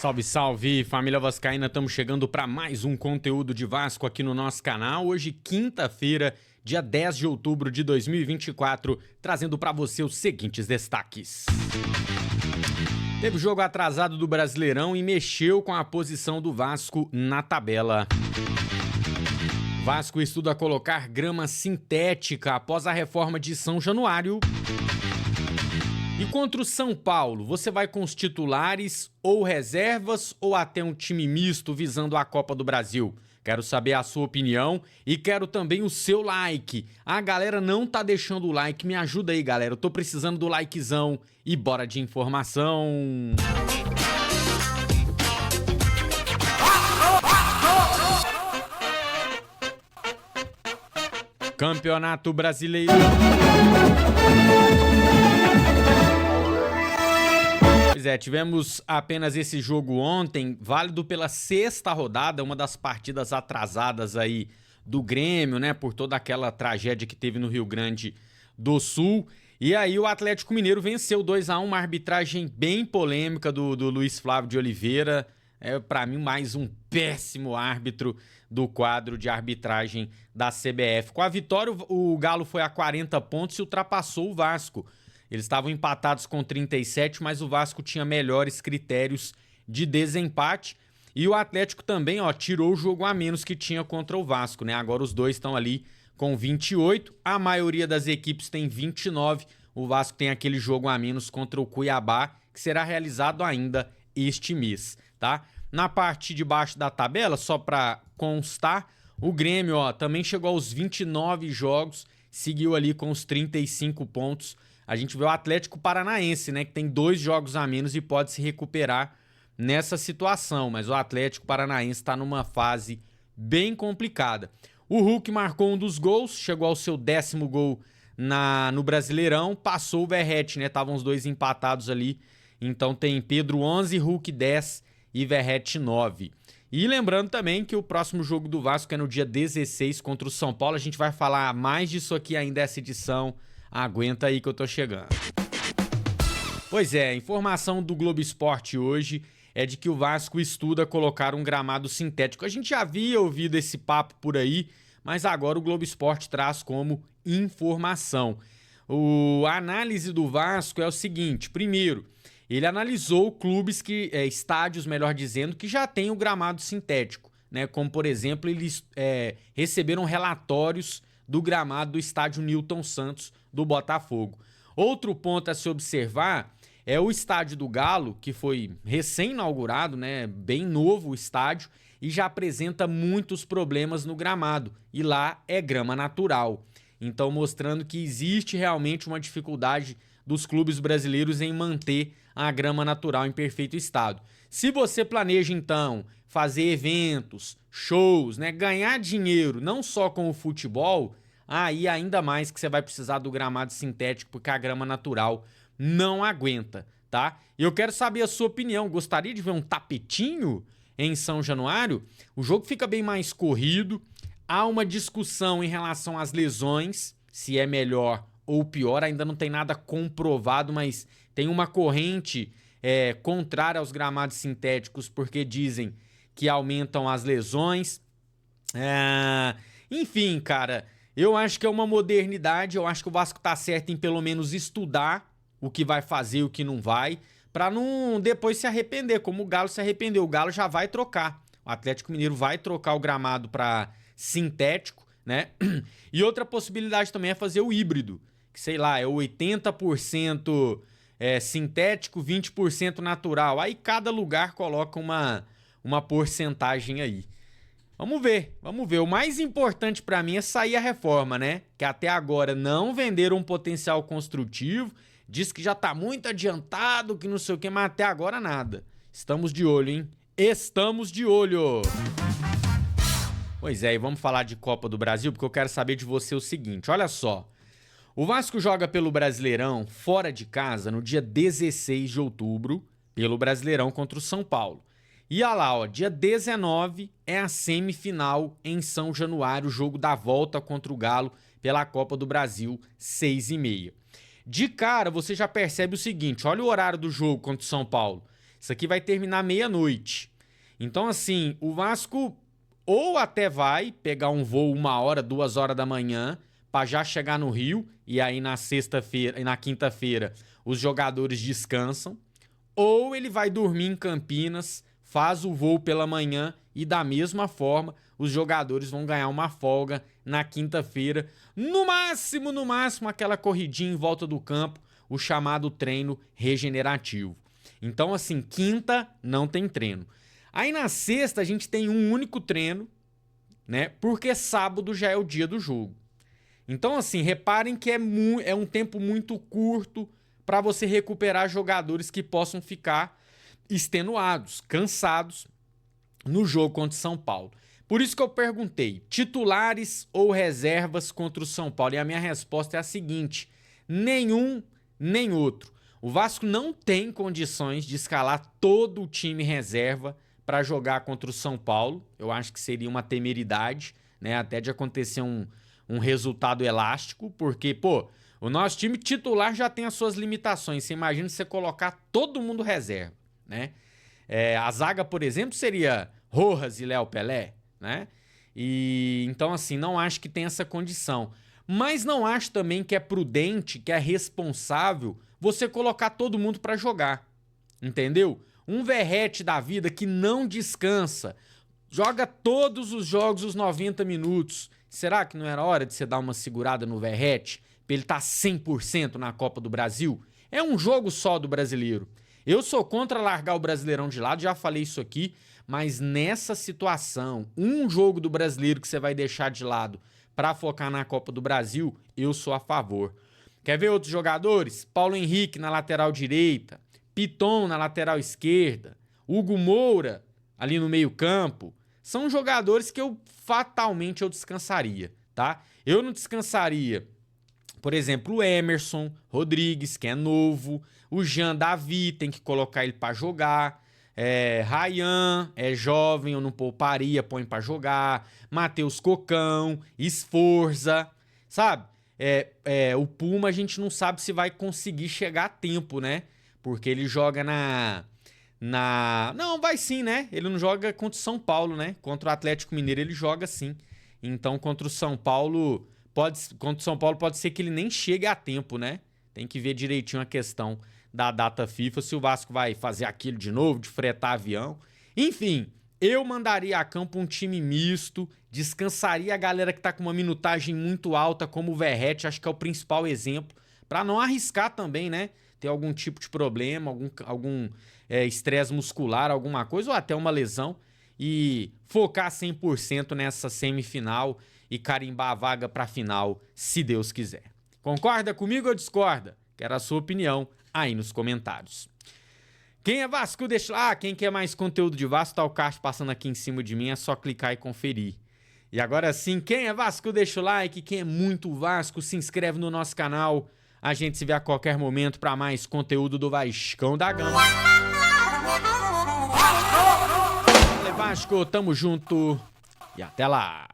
Salve, salve, família vascaína, estamos chegando para mais um conteúdo de Vasco aqui no nosso canal. Hoje, quinta-feira, dia 10 de outubro de 2024, trazendo para você os seguintes destaques. Teve jogo atrasado do Brasileirão e mexeu com a posição do Vasco na tabela. Vasco estuda colocar grama sintética após a reforma de São Januário. E contra o São Paulo, você vai com os titulares ou reservas ou até um time misto visando a Copa do Brasil? Quero saber a sua opinião e quero também o seu like. A galera não tá deixando o like, me ajuda aí, galera. Eu tô precisando do likezão e bora de informação. Campeonato Brasileiro. Pois é, tivemos apenas esse jogo ontem, válido pela sexta rodada, uma das partidas atrasadas aí do Grêmio, né, por toda aquela tragédia que teve no Rio Grande do Sul. E aí o Atlético Mineiro venceu 2-1, uma arbitragem bem polêmica do Luiz Flávio de Oliveira. Para mim, mais um péssimo árbitro do quadro de arbitragem da CBF. Com a vitória, o Galo foi a 40 pontos e ultrapassou o Vasco. Eles estavam empatados com 37, mas o Vasco tinha melhores critérios de desempate. E o Atlético também, tirou o jogo a menos que tinha contra o Vasco, né? Agora os dois estão ali com 28. A maioria das equipes tem 29. O Vasco tem aquele jogo a menos contra o Cuiabá, que será realizado ainda este mês, tá? Na parte de baixo da tabela, só para constar, o Grêmio, também chegou aos 29 jogos, seguiu ali com os 35 pontos. A gente vê o Atlético Paranaense, né, que tem 2 jogos a menos e pode se recuperar nessa situação, mas o Atlético Paranaense está numa fase bem complicada. O Hulk marcou um dos gols, chegou ao seu 10º gol no Brasileirão, passou o Verratti, né, estavam os dois empatados ali, então tem Pedro 11, Hulk 10 e Verratti 9. E lembrando também que o próximo jogo do Vasco é no dia 16 contra o São Paulo, a gente vai falar mais disso aqui ainda essa edição. Aguenta aí que eu tô chegando. Pois é, a informação do Globo Esporte hoje é de que o Vasco estuda colocar um gramado sintético. A gente já havia ouvido esse papo por aí, mas agora o Globo Esporte traz como informação. A análise do Vasco é o seguinte: primeiro, ele analisou clubes estádios, melhor dizendo, que já têm o gramado sintético, né? Como, por exemplo, eles receberam relatórios do gramado do estádio Nilton Santos do Botafogo. Outro ponto a se observar é o estádio do Galo, que foi recém-inaugurado, né, bem novo o estádio, e já apresenta muitos problemas no gramado, e lá é grama natural. Então, mostrando que existe realmente uma dificuldade dos clubes brasileiros em manter a grama natural em perfeito estado. Se você planeja, então, fazer eventos, shows, né, ganhar dinheiro não só com o futebol, aí ainda mais que você vai precisar do gramado sintético, porque a grama natural não aguenta, tá? E eu quero saber a sua opinião. Gostaria de ver um tapetinho em São Januário? O jogo fica bem mais corrido, há uma discussão em relação às lesões, se é melhor ou pior, ainda não tem nada comprovado, mas tem uma corrente contrária aos gramados sintéticos, porque dizem que aumentam as lesões. Enfim, cara, eu acho que é uma modernidade, eu acho que o Vasco tá certo em pelo menos estudar o que vai fazer e o que não vai, pra não depois se arrepender, como o Galo se arrependeu. O Galo já vai trocar, o Atlético Mineiro vai trocar o gramado para sintético, né? E outra possibilidade também é fazer o híbrido, que sei lá, é 80% sintético, 20% natural. Aí cada lugar coloca uma porcentagem aí. Vamos ver. O mais importante para mim é sair a reforma, né? Que até agora não venderam um potencial construtivo, diz que já tá muito adiantado, que não sei o que, mas até agora nada. Estamos de olho, hein? Estamos de olho! Pois é, e vamos falar de Copa do Brasil, porque eu quero saber de você o seguinte, olha só. O Vasco joga pelo Brasileirão fora de casa no dia 16 de outubro, pelo Brasileirão contra o São Paulo. E olha lá, dia 19 é a semifinal em São Januário, o jogo da volta contra o Galo pela Copa do Brasil, 6h30. De cara, você já percebe o seguinte, olha o horário do jogo contra o São Paulo. Isso aqui vai terminar meia-noite. Então, assim, o Vasco ou até vai pegar um voo 1h, 2h da manhã, para já chegar no Rio, e aí na sexta-feira e na quinta-feira os jogadores descansam, ou ele vai dormir em Campinas, faz o voo pela manhã e da mesma forma os jogadores vão ganhar uma folga na quinta-feira, no máximo aquela corridinha em volta do campo, o chamado treino regenerativo. Então, assim, quinta não tem treino. Aí na sexta a gente tem um único treino, né? Porque sábado já é o dia do jogo. Então, assim, reparem que é um tempo muito curto para você recuperar jogadores que possam ficar extenuados, cansados no jogo contra o São Paulo. Por isso que eu perguntei, titulares ou reservas contra o São Paulo? E a minha resposta é a seguinte, nenhum nem outro. O Vasco não tem condições de escalar todo o time reserva para jogar contra o São Paulo. Eu acho que seria uma temeridade, né? Até de acontecer um resultado elástico, porque, pô, o nosso time titular já tem as suas limitações. Você imagina você colocar todo mundo reserva, né? A zaga, por exemplo, seria Rojas e Léo Pelé, né? E então, assim, não acho que tem essa condição. Mas não acho também que é prudente, que é responsável você colocar todo mundo para jogar, entendeu? Um Verratti da vida que não descansa, joga todos os jogos os 90 minutos. Será que não era hora de você dar uma segurada no Verratti para ele estar 100% na Copa do Brasil? É um jogo só do brasileiro. Eu sou contra largar o Brasileirão de lado, já falei isso aqui, mas nessa situação, um jogo do brasileiro que você vai deixar de lado para focar na Copa do Brasil, eu sou a favor. Quer ver outros jogadores? Paulo Henrique na lateral direita, Piton na lateral esquerda, Hugo Moura ali no meio-campo. São jogadores que fatalmente eu descansaria, tá? Eu não descansaria, por exemplo, o Emerson Rodrigues, que é novo, o Jean Davi, tem que colocar ele para jogar. Ryan é jovem, eu não pouparia, põe pra jogar. Matheus Cocão, Esforza, sabe? O Puma a gente não sabe se vai conseguir chegar a tempo, né? Porque ele joga Não, vai sim, né? Ele não joga contra o São Paulo, né? Contra o Atlético Mineiro ele joga sim. Então contra o São Paulo pode ser que ele nem chegue a tempo, né? Tem que ver direitinho a questão da data FIFA, se o Vasco vai fazer aquilo de novo, de fretar avião. Enfim, eu mandaria a campo um time misto, descansaria a galera que tá com uma minutagem muito alta, como o Verratti, acho que é o principal exemplo, para não arriscar também, né? Ter algum tipo de problema, algum estresse muscular, alguma coisa, ou até uma lesão, e focar 100% nessa semifinal e carimbar a vaga pra final, se Deus quiser. Concorda comigo ou discorda? Quero a sua opinião aí nos comentários. Quem é Vasco, deixa lá. Quem quer mais conteúdo de Vasco, tá o card passando aqui em cima de mim, é só clicar e conferir. E agora sim, quem é Vasco, deixa o like. Quem é muito Vasco, se inscreve no nosso canal. A gente se vê a qualquer momento para mais conteúdo do Vascão da Gama. Valeu, Vasco, tamo junto e até lá.